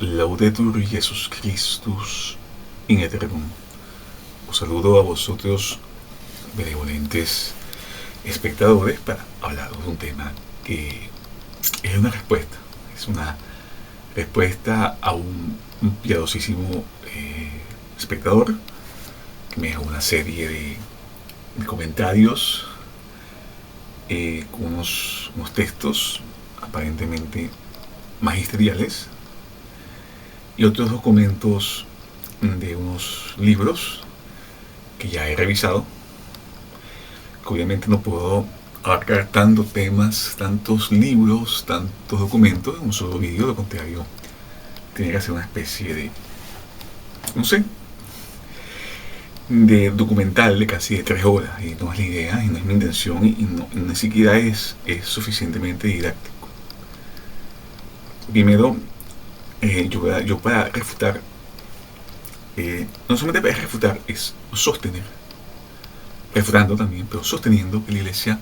Laudetur Jesus Christus in eternum. Os saludo a vosotros, benevolentes espectadores, para hablaros de un tema que es una respuesta. Es una respuesta a un piadosísimo espectador que me dejó una serie de comentarios con unos textos aparentemente magisteriales y otros documentos de unos libros que ya he revisado, que obviamente no puedo abarcar tantos temas, tantos libros, tantos documentos en un solo vídeo. De contrario, tiene que hacer una especie de, no sé, de documental de casi de 3 horas, y no es la idea, y no es mi intención, y ni siquiera es suficientemente didáctico. Primero, yo para refutar, no solamente para refutar, es sostener, refutando también, pero sosteniendo que la Iglesia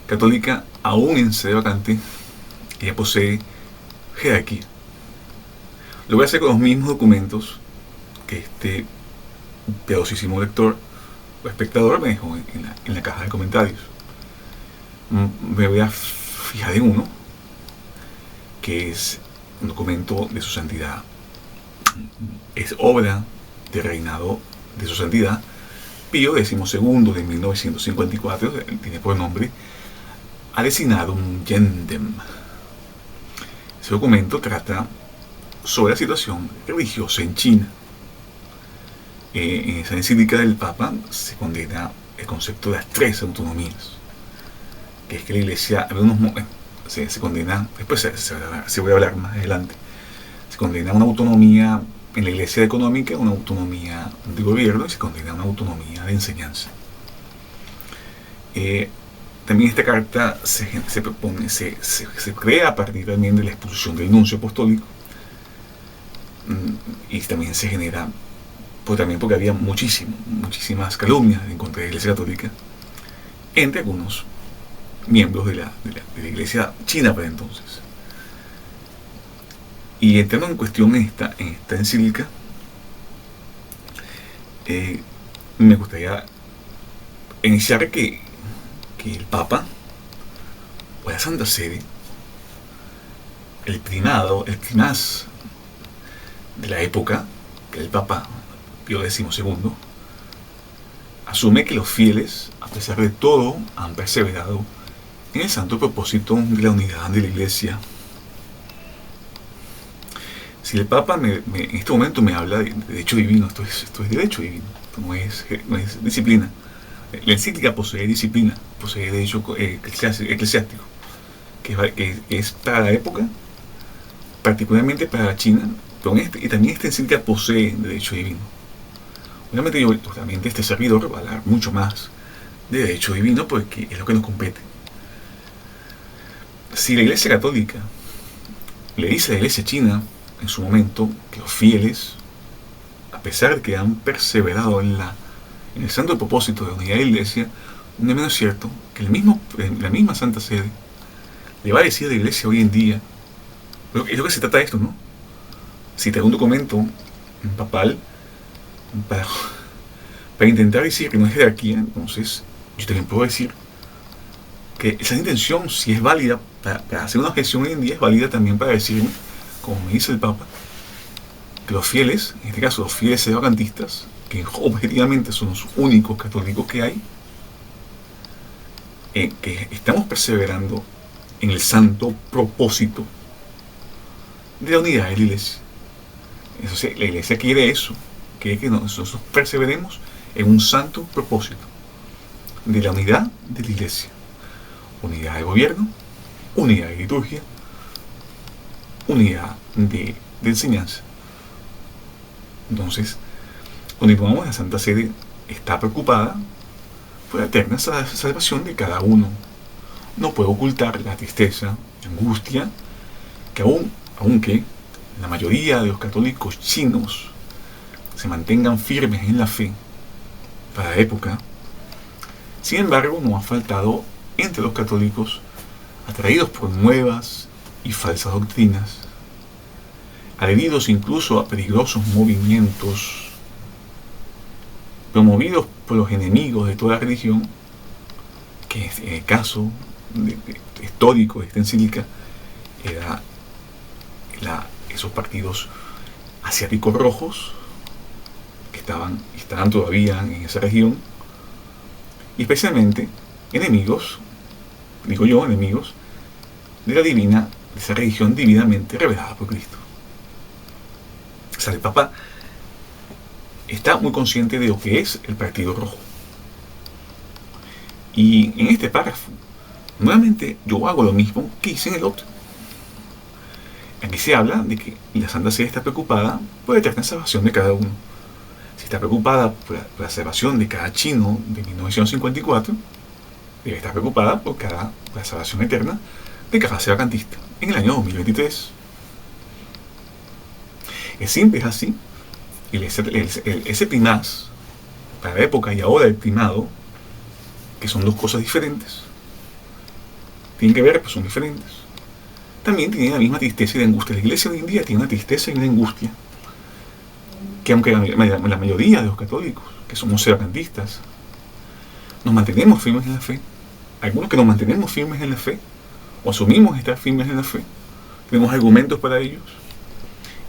Católica, aún en sede vacante, ella posee jerarquía. Lo voy a hacer con los mismos documentos que este piadosísimo lector o espectador me dejó en la caja de comentarios. Me voy a fijar en uno que es un documento de su santidad, es obra de reinado de su santidad Pío XII de 1954, tiene por nombre Adecinadum Gentium. Ese documento trata sobre la situación religiosa en China. En esa encíclica del Papa se condena el concepto de las 3 autonomías, que es que la Iglesia, se condena, después se voy a hablar más adelante, se condena una autonomía en la Iglesia económica, una autonomía de gobierno, y se condena una autonomía de enseñanza. También esta carta se crea a partir también de la expulsión del nuncio apostólico, y también se genera también porque había muchísimas calumnias en contra de la Iglesia Católica entre algunos miembros de la Iglesia china para entonces. Y entrando en cuestión en esta encíclica, me gustaría iniciar que el Papa o la Santa Sede, el primaz de la época, que el Papa Pío XII, asume que los fieles, a pesar de todo, han perseverado en el santo propósito de la unidad de la Iglesia. Si el Papa en este momento me habla de derecho divino, esto es derecho divino, esto no es disciplina. La encíclica posee disciplina, posee derecho eclesiástico, que es para la época, particularmente para China, y también esta encíclica posee derecho divino. Obviamente yo, totalmente, este servidor va a hablar mucho más de derecho divino porque es lo que nos compete. Si la Iglesia Católica le dice a la Iglesia China en su momento que los fieles, a pesar de que han perseverado en el santo propósito de unidad de la Iglesia, no es menos cierto que la misma Santa Sede le va a decir a la Iglesia hoy en día, es lo que se trata de esto, ¿no? Si te un documento papal para intentar decir que no es jerarquía, entonces yo también puedo decir que esa intención, si es válida para hacer una objeción hoy en día, es válida también para decirme, como me dice el Papa, que los fieles, en este caso los fieles sedevacantistas, que objetivamente son los únicos católicos que hay, que estamos perseverando en el santo propósito de la unidad de la Iglesia. Entonces, la Iglesia quiere eso, quiere que nosotros perseveremos en un santo propósito de la unidad de la Iglesia. Unidad de gobierno, unidad de liturgia, unidad de enseñanza. Entonces, continuamos, la Santa Sede está preocupada por la eterna salvación de cada uno. No puede ocultar la tristeza, la angustia, que aunque la mayoría de los católicos chinos se mantengan firmes en la fe para la época, sin embargo no ha faltado entre los católicos, atraídos por nuevas y falsas doctrinas, adheridos incluso a peligrosos movimientos promovidos por los enemigos de toda religión, que en el caso histórico de esta encíclica era esos partidos asiáticos rojos que estaban todavía en esa región, y especialmente enemigos, digo yo, enemigos de esa religión divinamente revelada por Cristo. O sea, el Papa está muy consciente de lo que es el Partido Rojo. Y en este párrafo, nuevamente yo hago lo mismo que hice en el otro. Aquí se habla de que la Santa Sede está preocupada por la eterna salvación de cada uno. Si está preocupada por la salvación de cada chino de 1954, debe estar preocupada por la salvación eterna de cada sebacantista en el año 2023. Es simple, es así. Ese primaz, para la época y ahora el primado, que son dos cosas diferentes, tienen que ver, pues son diferentes. También tiene la misma tristeza y la angustia. La iglesia hoy en día tiene una tristeza y una angustia que, aunque la mayoría de los católicos, que somos sebacantistas, nos mantenemos firmes en la fe, algunos que nos mantenemos firmes en la fe, o asumimos estar firmes en la fe, tenemos argumentos para ellos,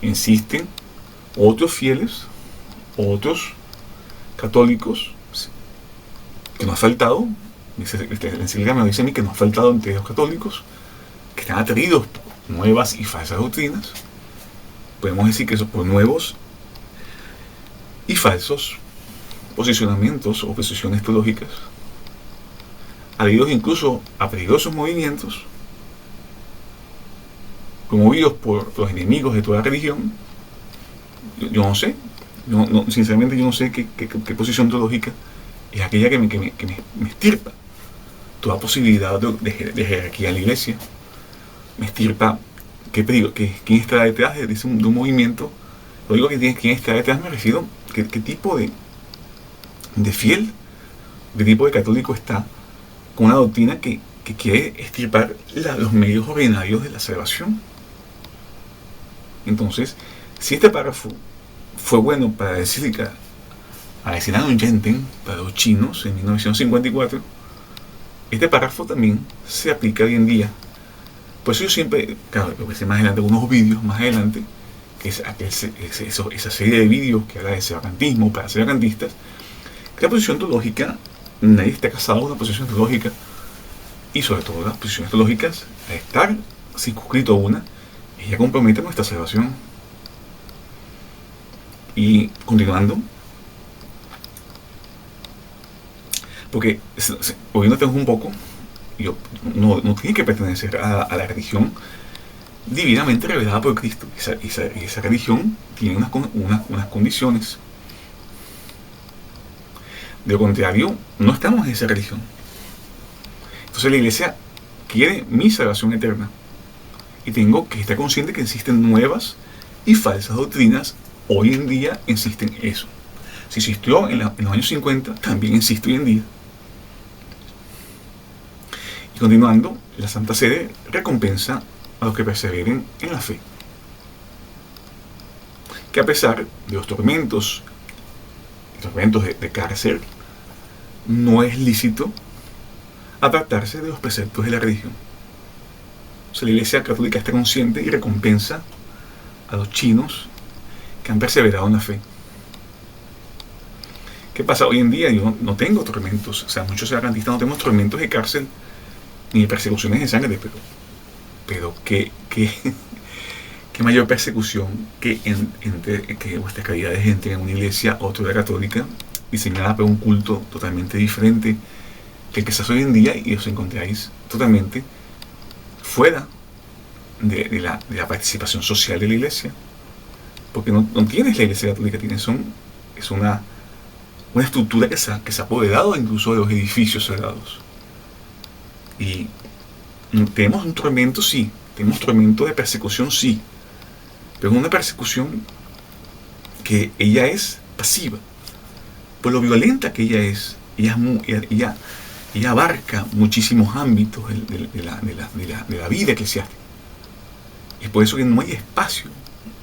insisten otros fieles, otros católicos, que nos ha faltado, la encíclica me dice a mí que nos ha faltado entre los católicos, que están atraídos por nuevas y falsas doctrinas. Podemos decir que eso por nuevos y falsos posicionamientos o posiciones teológicas, adheridos incluso a peligrosos movimientos promovidos por los enemigos de toda religión. Yo no sé, sinceramente yo no sé qué posición teológica es aquella que me estirpa toda posibilidad de jerarquía en la iglesia. Me estirpa quién está detrás de un movimiento. Lo digo que quién está detrás, me refiero qué tipo de fiel, qué tipo de católico está con una doctrina que quiere estirpar los medios ordinarios de la salvación. Entonces, si este párrafo fue bueno para decir que a un Yenten, para los chinos en 1954, este párrafo también se aplica hoy en día. Por eso yo siempre, claro, lo que sé más adelante, unos vídeos más adelante, que es esa serie de vídeos que habla de sebacantismo para sebacantistas, que la posición teológica, nadie está casado con una posición teológica, y sobre todo las posiciones teológicas, al estar circunscrito a una, ella compromete nuestra salvación. Y continuando, porque oyéndonos un poco, no tiene que pertenecer a la religión divinamente revelada por Cristo. Esa religión tiene unas condiciones. De lo contrario, no estamos en esa religión. Entonces la iglesia quiere mi salvación eterna. Y tengo que estar consciente que existen nuevas y falsas doctrinas. Hoy en día existen eso. Si existió en los años 50, también existe hoy en día. Y continuando, la Santa Sede recompensa a los que perseveren en la fe, que a pesar de los tormentos de cárcel, no es lícito apartarse de los preceptos de la religión. O sea, la Iglesia Católica está consciente y recompensa a los chinos que han perseverado en la fe. ¿Qué pasa hoy en día? Yo no tengo tormentos, o sea, muchos sebacantistas no tenemos tormentos de cárcel ni de persecuciones de sangre, pero qué mayor persecución que vuestra calidad de gente en una iglesia ortodoxa católica diseñada para un culto totalmente diferente que el que se hace hoy en día, y os encontráis totalmente fuera de la participación social de la iglesia, porque no tienes la iglesia católica, es una estructura que se ha apoderado incluso de los edificios sagrados. Y tenemos un tormento, sí, tenemos tormento de persecución, sí, pero es una persecución que ella es pasiva, por lo violenta que ella es. Ella abarca muchísimos ámbitos de la vida eclesiástica. Es por eso que no hay espacio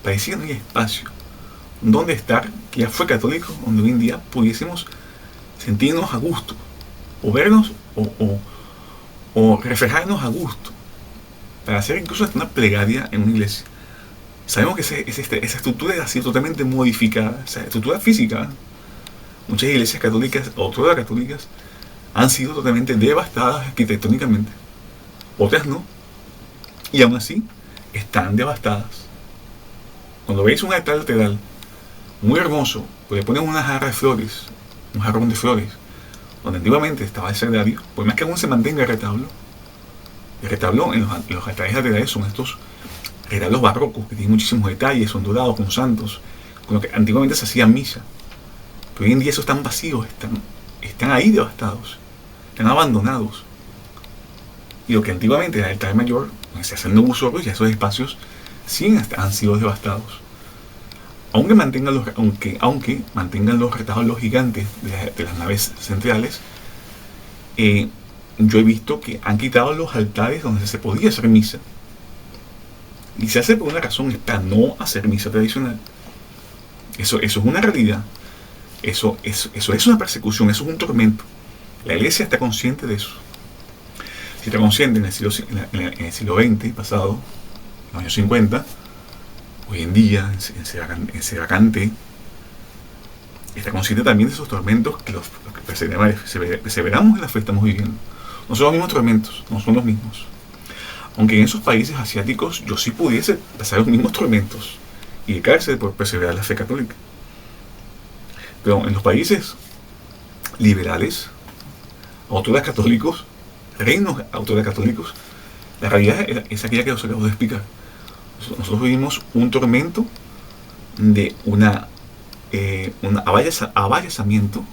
parecía no hay espacio donde estar, que ya fue católico, donde hoy en día pudiésemos sentirnos a gusto, o vernos, o reflejarnos a gusto, para hacer incluso hasta una plegaria en una iglesia. Sabemos que esa estructura ha sido totalmente modificada, esa estructura física. Muchas iglesias católicas, o todas las católicas, han sido totalmente devastadas arquitectónicamente. Otras no. Y aún así, están devastadas. Cuando veis un altar lateral muy hermoso, pues le ponen una jarra de flores, un jarrón de flores, donde antiguamente estaba el sagrario, por más que aún se mantenga el retablo en los altares laterales son estos retablos barrocos, que tienen muchísimos detalles, son dorados, con santos, con lo que antiguamente se hacía misa. Pero hoy en día esos están vacíos, están ahí devastados, están abandonados. Y lo que antiguamente era el altar mayor, donde se hacen nuevos usos, y esos espacios sí han sido devastados. Aunque mantengan los retablos gigantes de las naves centrales, yo he visto que han quitado los altares donde se podía hacer misa. Y se hace por una razón, es para no hacer misa tradicional. Eso es una realidad. Eso es una persecución, eso es un tormento. La iglesia está consciente de eso. Si está consciente en el siglo XX pasado, en los años 50, hoy en día, en Sedacante, está consciente también de esos tormentos que los que perseveramos en la fe estamos viviendo. No son los mismos tormentos, no son los mismos. Aunque en esos países asiáticos yo sí pudiese pasar los mismos tormentos y de cárcel por perseverar la fe católica. Pero en los países liberales, autores católicos, reinos autores católicos, la realidad es aquella que os acabo de explicar. Nosotros vivimos un tormento de un avallazamiento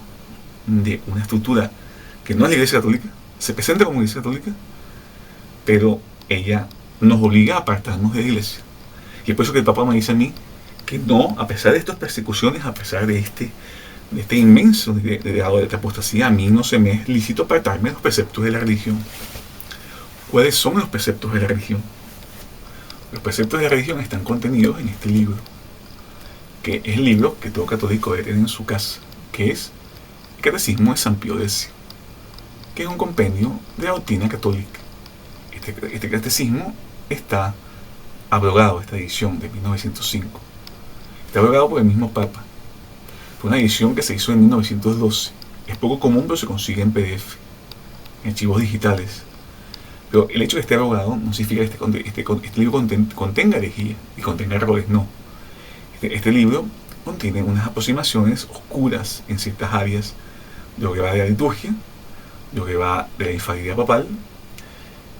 de una estructura que no es la Iglesia Católica, se presenta como Iglesia Católica, pero ella nos obliga a apartarnos de la Iglesia. Y es por eso que el Papa me dice a mí que no, a pesar de estas persecuciones, a pesar de este inmenso grado de apostasía, a mí no se me es lícito apartarme de los preceptos de la religión. ¿Cuáles son los preceptos de la religión? Los preceptos de la religión están contenidos en este libro, que es el libro que todo católico debe tener en su casa, que es el Catecismo de San Pío X, que es un compendio de la doctrina católica. Este catecismo está abrogado, esta edición de 1905. Está abrogado por el mismo Papa. Fue una edición que se hizo en 1912. Es poco común, pero se consigue en PDF, en archivos digitales. Pero el hecho de que esté abrogado no significa que este libro contenga herejía y contenga errores, no. Este libro contiene unas aproximaciones oscuras en ciertas áreas de lo que va de la liturgia, de lo que va de la infalibilidad papal,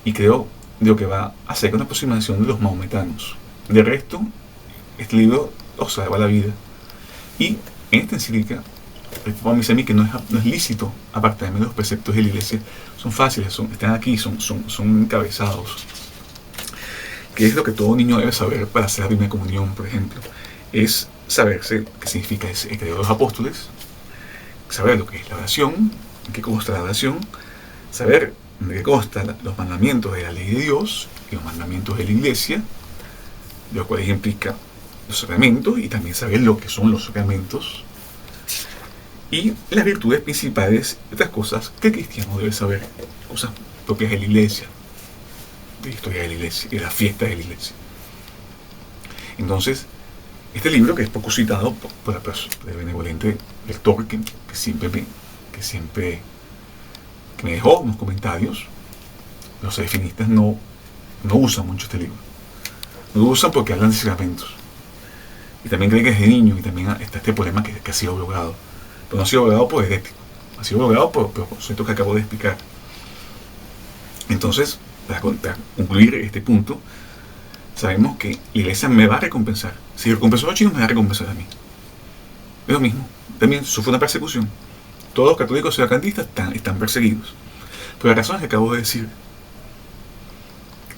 y creo de lo que va a hacer una aproximación de los maometanos. De resto, este libro os salva la vida. Y en esta encíclica, el Papa me dice a mí que no es lícito apartarme de los preceptos de la Iglesia. Son fáciles, están aquí, son encabezados. ¿Qué es lo que todo niño debe saber para hacer la primera comunión, por ejemplo? Es saberse qué significa el credo de los apóstoles, saber lo que es la oración, en qué consta la oración, saber de qué constan los mandamientos de la ley de Dios y los mandamientos de la Iglesia, de los cuales implica los sacramentos, y también saber lo que son los sacramentos y las virtudes principales y otras cosas que el cristiano debe saber, cosas propias de la Iglesia, de la historia de la Iglesia y de las fiestas de la Iglesia. Entonces, este libro, que es poco citado por el benevolente lector que me dejó unos comentarios, los salesianistas no usan mucho este libro. No lo usan porque hablan de sacramentos. Y también creen que es de niño, y también está este problema que ha sido abrogado. Pero no ha sido abrogado por herético, ha sido abrogado por los conceptos que acabo de explicar. Entonces, para concluir este punto, sabemos que la Iglesia me va a recompensar. Si recompensó a los chinos, me va a recompensar a mí. Es lo mismo. También sufre una persecución. Todos los católicos sedacantistas están perseguidos. Por las razones que acabo de decir.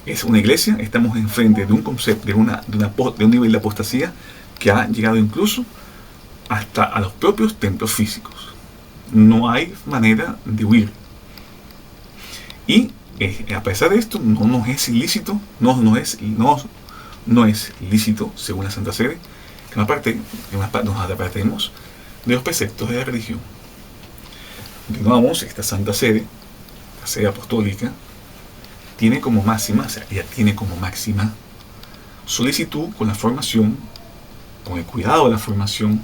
Es una iglesia, estamos enfrente de un concepto, de un nivel de apostasía que ha llegado incluso hasta a los propios templos físicos. No hay manera de huir. Y a pesar de esto, no nos es ilícito, no no es lícito, según la Santa Sede, que nos apartemos de los preceptos de la religión. Continuamos, esta Santa Sede, la Sede Apostólica, tiene como máxima, o sea, ella tiene como máxima solicitud con la formación, con el cuidado de la formación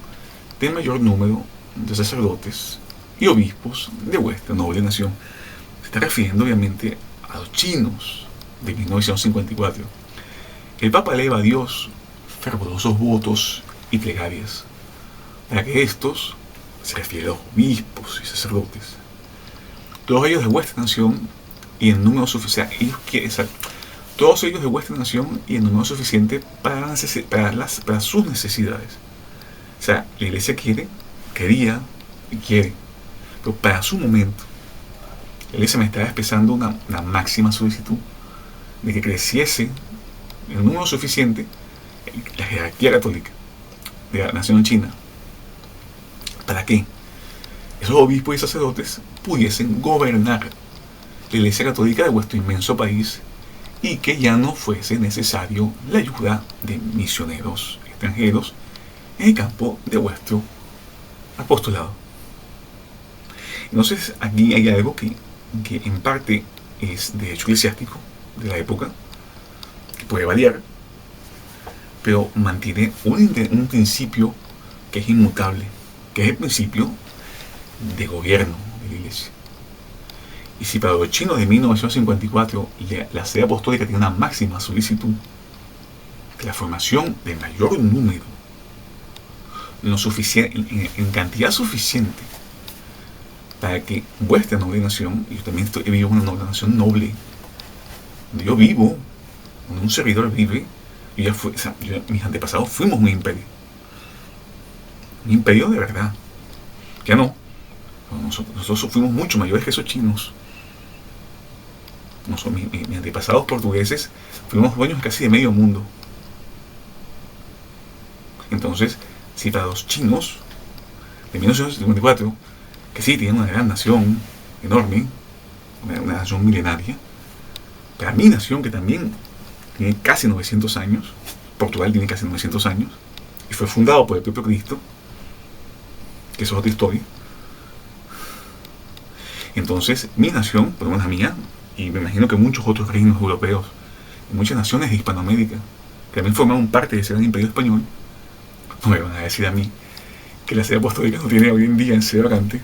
del mayor número de sacerdotes y obispos de vuestra noble nación. Se está refiriendo obviamente a los chinos de 1954. El Papa eleva a Dios fervorosos votos y plegarias para que estos, se refiere a los obispos y sacerdotes, todos ellos de vuestra nación y en número suficiente, todos ellos de vuestra nación y en número suficiente para sus necesidades. O sea, la iglesia quería y quiere, pero para su momento, la iglesia me está expresando una máxima solicitud de que creciese en número suficiente la jerarquía católica de la nación china. ¿Para qué? Esos obispos y sacerdotes pudiesen gobernar la iglesia católica de vuestro inmenso país y que ya no fuese necesario la ayuda de misioneros extranjeros en el campo de vuestro apostolado. Entonces aquí hay algo que en parte es derecho eclesiástico de la época, que puede variar, pero mantiene un principio que es inmutable, que es el principio de gobierno de la iglesia. Y si para los chinos de 1954 la Sede Apostólica tiene una máxima solicitud de la formación de mayor número, en cantidad suficiente para que vuestra noble nación, y yo también vivo en una noble nación noble, donde yo vivo, donde un servidor vive, mis antepasados fuimos un imperio de verdad. Ya no. Nosotros fuimos mucho mayores que esos chinos. Mis antepasados portugueses fuimos dueños casi de medio mundo. Entonces, si para los chinos de 1954, que sí tienen una gran nación enorme, una nación milenaria, para mi nación, que también tiene casi 900 años, Portugal tiene casi 900 años, y fue fundado por el propio Cristo, que eso es otra historia. Entonces, mi nación, por lo menos la mía, y me imagino que muchos otros reinos europeos, y muchas naciones de Hispanoamérica, que también formaron parte de ese gran imperio español, no me van a decir a mí que la Sede Apostólica no tiene hoy en día en sede vacante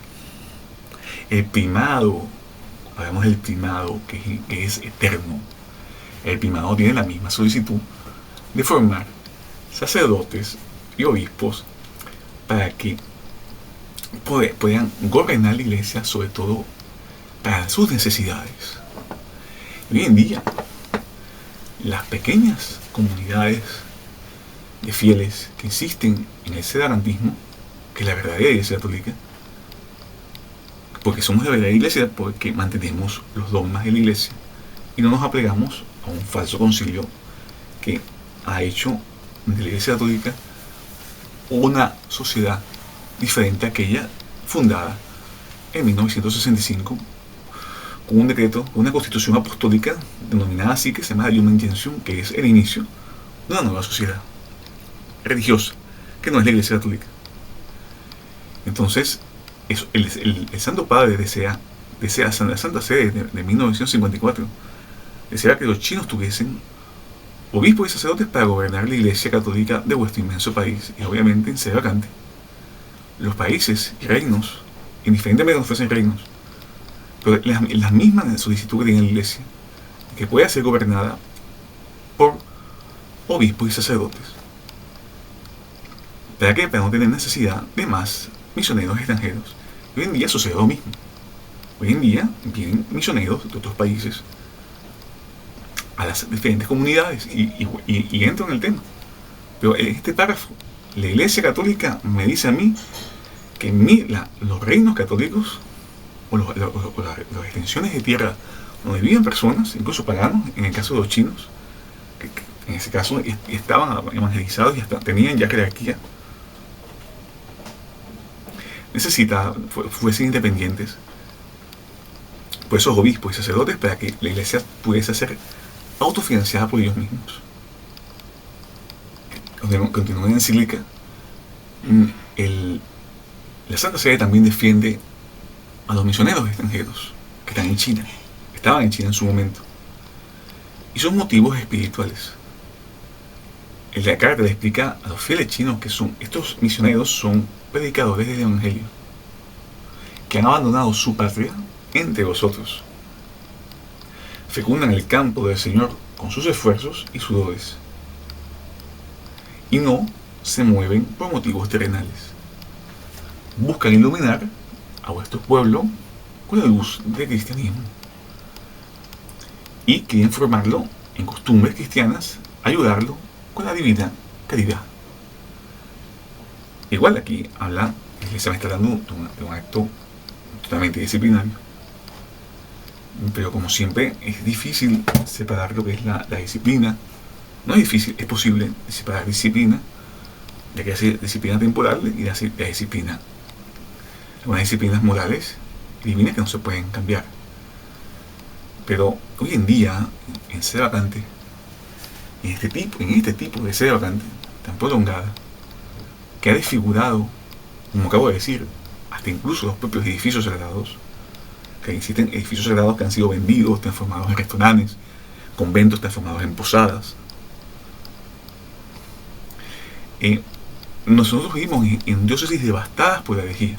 el primado. Hablamos del primado que es eterno. El primado tiene la misma solicitud de formar sacerdotes y obispos para que puedan gobernar la iglesia, sobre todo para sus necesidades. Hoy en día, las pequeñas comunidades de fieles que insisten en el sedarantismo, que es la verdadera iglesia católica, porque somos la verdadera iglesia, porque mantenemos los dogmas de la iglesia y no nos aplegamos a un falso concilio que ha hecho de la iglesia católica una sociedad diferente a aquella fundada en 1965 con un decreto, una constitución apostólica denominada así, que se llama Lumen Gentium, que es el inicio de una nueva sociedad religiosa que no es la iglesia católica. Entonces, el Santo Padre desea la Santa Sede de 1954, desea que los chinos tuviesen obispos y sacerdotes para gobernar la iglesia católica de vuestro inmenso país, y obviamente en sede vacante. Los países y reinos, indiferentemente no fuesen reinos, pero las mismas solicitudes que tiene la iglesia, que pueda ser gobernada por obispos y sacerdotes. ¿Para qué? Para no tener necesidad de más misioneros extranjeros. Hoy en día sucede lo mismo. Hoy en día vienen misioneros de otros países a las diferentes comunidades y entro en el tema. Pero en este párrafo, la Iglesia Católica me dice a mí que los reinos católicos o las extensiones de tierra donde viven personas, incluso paganos, en el caso de los chinos, que en ese caso estaban evangelizados y tenían ya jerarquía, fuesen independientes por esos obispos y sacerdotes, para que la iglesia pudiese ser autofinanciada por ellos mismos. continúa en encíclica, la Santa Sede también defiende a los misioneros extranjeros que están en China, estaban en China en su momento, y son motivos espirituales. La carta le explica a los fieles chinos que estos misioneros son predicadores del Evangelio, que han abandonado su patria entre vosotros, fecundan el campo del Señor con sus esfuerzos y sudores, y no se mueven por motivos terrenales. Buscan iluminar a vuestro pueblo con la luz del cristianismo y quieren formarlo en costumbres cristianas, ayudarlo con la divina caridad. Igual aquí habla, la iglesia me está dando de un acto totalmente disciplinario, pero como siempre es difícil separar lo que es la disciplina. No es difícil, es posible separar disciplina, ya que hay disciplina temporal y la disciplina, algunas disciplinas morales y divinas que no se pueden cambiar. Pero hoy en día, en sede vacante, en este tipo de sede vacante tan prolongada, que ha desfigurado, como acabo de decir, hasta incluso los propios edificios sagrados, que existen edificios sagrados que han sido vendidos, transformados en restaurantes, conventos transformados en posadas. Nosotros vivimos en diócesis devastadas por la herejía.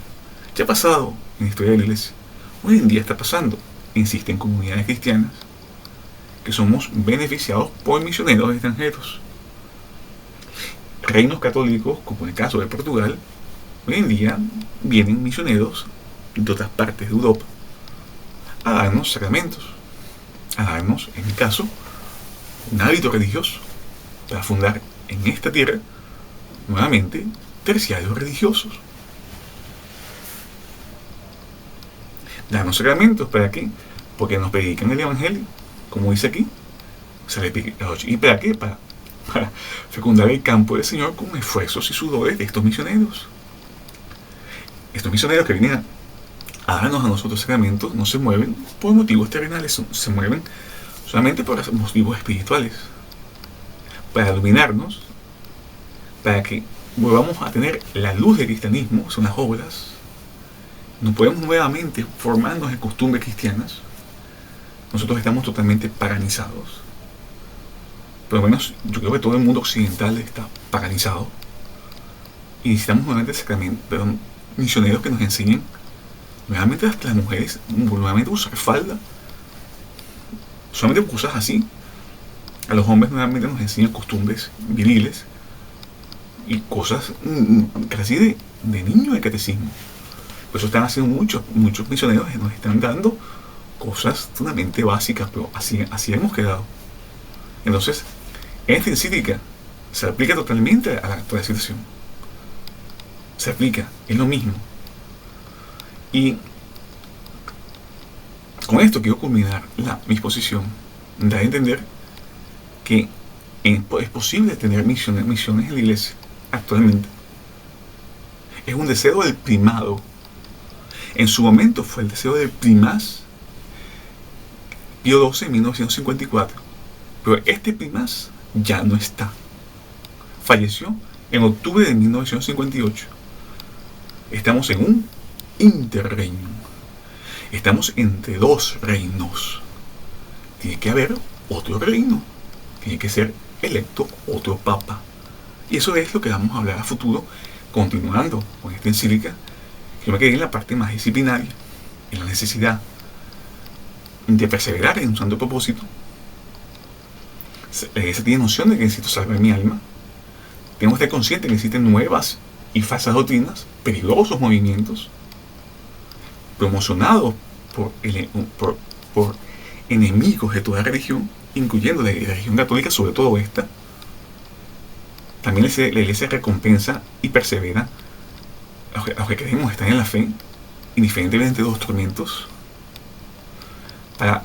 Ya ha pasado en la historia de la iglesia. Hoy en día está pasando. Existen comunidades cristianas que somos beneficiados por misioneros extranjeros. Reinos católicos, como en el caso de Portugal, hoy en día vienen misioneros de otras partes de Europa a darnos sacramentos, a darnos, en mi caso, un hábito religioso para fundar en esta tierra nuevamente terciarios religiosos. Darnos sacramentos, ¿para qué? Porque nos predican el Evangelio, como dice aquí. ¿Y para qué? Para fecundar el campo del Señor con esfuerzos y sudores de estos misioneros. Estos misioneros que vienen a darnos a nosotros sacramentos no se mueven por motivos terrenales, se mueven solamente por motivos espirituales, para iluminarnos, para que volvamos a tener la luz del cristianismo, son las obras. No podemos nuevamente formarnos en costumbres cristianas. Nosotros estamos totalmente paganizados. Por lo menos yo creo que todo el mundo occidental está paganizado. Y necesitamos nuevamente misioneros que nos enseñen nuevamente hasta las mujeres, nuevamente usar falda. Solamente cosas así. A los hombres nuevamente nos enseñan costumbres viriles y cosas casi de niño de catecismo. Por eso están haciendo muchos misioneros que nos están dando cosas totalmente básicas, pero así hemos quedado. Entonces, esta encíclica se aplica totalmente a la situación. Se aplica, es lo mismo. Y con esto quiero culminar mi exposición, dar a entender que es posible tener misiones en la iglesia actualmente. Es un deseo del primado. En su momento fue el deseo del primaz Pío XII en 1954, pero este primaz ya no está. Falleció en octubre de 1958. Estamos en un interreino. Estamos entre dos reinos. Tiene que haber otro reino. Tiene que ser electo otro papa. Y eso es lo que vamos a hablar a futuro, continuando con esta encíclica. Yo me quedé en la parte más disciplinaria, en la necesidad de perseverar en un santo propósito. La iglesia tiene noción de que necesito salvar mi alma. Tenemos que estar conscientes de que existen nuevas y falsas doctrinas, peligrosos movimientos, promocionados por enemigos de toda religión, incluyendo la religión católica, sobre todo esta. También la iglesia recompensa y persevera a los que queremos estar en la fe, indiferentemente de los tormentos. La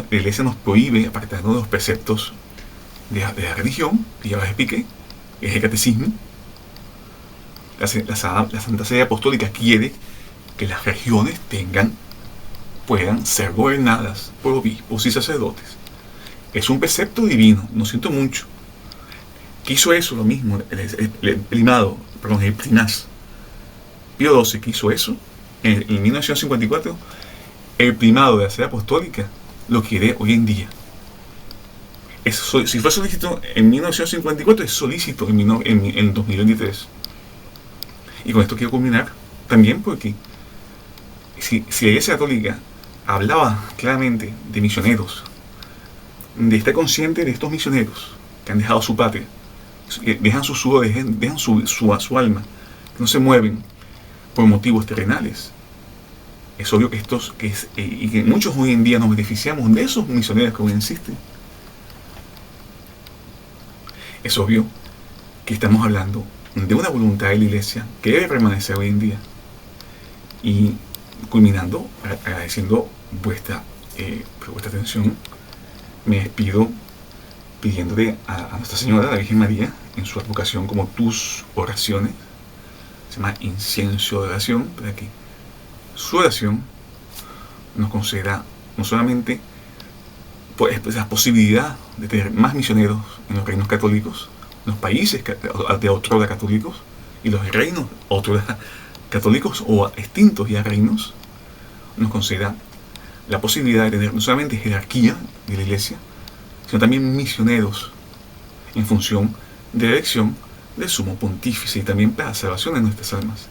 iglesia nos prohíbe apartarnos de los preceptos de la religión, que ya los expliqué, que es el catecismo. La Santa Sede Apostólica quiere que las regiones puedan ser gobernadas por obispos y sacerdotes. Es un precepto divino, no siento mucho. que hizo eso, lo mismo, el primado, perdón, el primaz, Pío XII, que hizo eso, en 1954, el primado de la sede apostólica lo quiere hoy en día. Si fue solícito en 1954, es solícito en 2023. Y con esto quiero culminar también porque si la Iglesia Católica hablaba claramente de misioneros, de estar consciente de estos misioneros que han dejado su patria, dejan su sudor, dejan su alma, que no se mueven por motivos terrenales. Es obvio que y que muchos hoy en día nos beneficiamos de esos misioneros que hoy existen. Es obvio que estamos hablando de una voluntad de la Iglesia que debe permanecer hoy en día. Y culminando, agradeciendo vuestra atención, me despido pidiéndole a Nuestra Señora, la Virgen María, en su advocación como tus oraciones, se llama incienso de oración, para que su oración nos conceda no solamente la posibilidad de tener más misioneros en los reinos católicos, en los países de otrora católicos, y los reinos otrora católicos o extintos ya reinos, nos conceda la posibilidad de tener no solamente jerarquía de la Iglesia, sino también misioneros en función de la elección del sumo pontífice y también para la salvación de nuestras almas.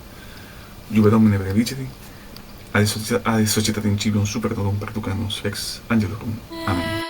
Juve Domine benedicite, ad societatem civium super dolum perducamus ex angelorum. Amén.